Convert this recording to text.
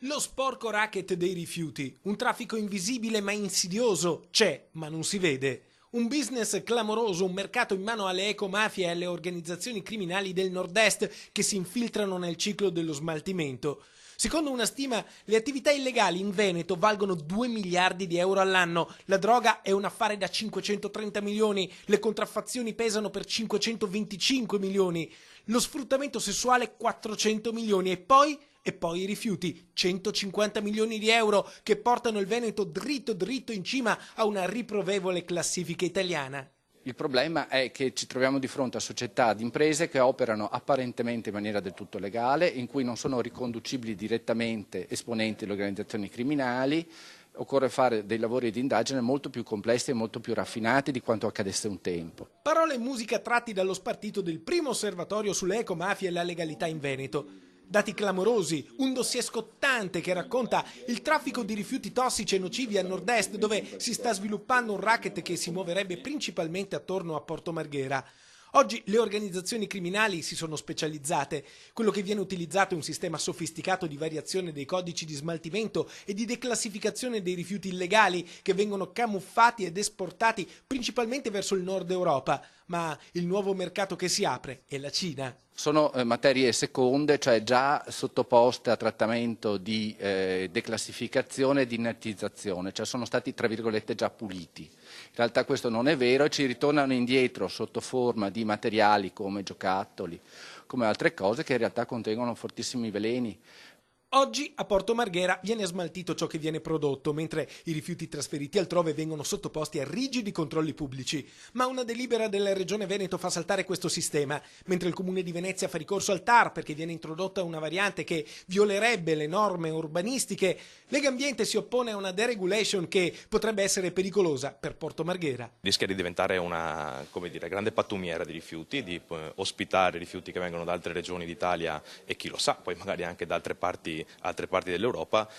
Lo sporco racket dei rifiuti, un traffico invisibile ma insidioso, c'è ma non si vede. Un business clamoroso, un mercato in mano alle ecomafie e alle organizzazioni criminali del nord-est che si infiltrano nel ciclo dello smaltimento. Secondo una stima, le attività illegali in Veneto valgono 2 miliardi di euro all'anno, la droga è un affare da 530 milioni, le contraffazioni pesano per 525 milioni, lo sfruttamento sessuale 400 milioni e poi i rifiuti, 150 milioni di euro che portano il Veneto dritto dritto in cima a una riprovevole classifica italiana. Il problema è che ci troviamo di fronte a società di imprese che operano apparentemente in maniera del tutto legale, in cui non sono riconducibili direttamente esponenti delle organizzazioni criminali. Occorre fare dei lavori di indagine molto più complessi e molto più raffinati di quanto accadesse un tempo. Parole e musica tratti dallo spartito del primo osservatorio sulle ecomafie e la legalità in Veneto. Dati clamorosi, un dossier scottante che racconta il traffico di rifiuti tossici e nocivi a nord-est, dove si sta sviluppando un racket che si muoverebbe principalmente attorno a Porto Marghera. Oggi le organizzazioni criminali si sono specializzate. Quello che viene utilizzato è un sistema sofisticato di variazione dei codici di smaltimento e di declassificazione dei rifiuti illegali che vengono camuffati ed esportati principalmente verso il nord Europa. Ma il nuovo mercato che si apre è la Cina. Sono materie seconde, cioè già sottoposte a trattamento di declassificazione e di inertizzazione, cioè sono stati tra virgolette già puliti. In realtà questo non è vero e ci ritornano indietro sotto forma di materiali come giocattoli, come altre cose che in realtà contengono fortissimi veleni. Oggi a Porto Marghera viene smaltito ciò che viene prodotto, mentre i rifiuti trasferiti altrove vengono sottoposti a rigidi controlli pubblici. Ma una delibera della Regione Veneto fa saltare questo sistema, mentre il Comune di Venezia fa ricorso al TAR perché viene introdotta una variante che violerebbe le norme urbanistiche. Legambiente si oppone a una deregulation che potrebbe essere pericolosa per Porto Marghera. Rischia di diventare una, grande pattumiera di rifiuti, di ospitare rifiuti che vengono da altre regioni d'Italia e chi lo sa, poi magari anche da altre parti dell'Europa.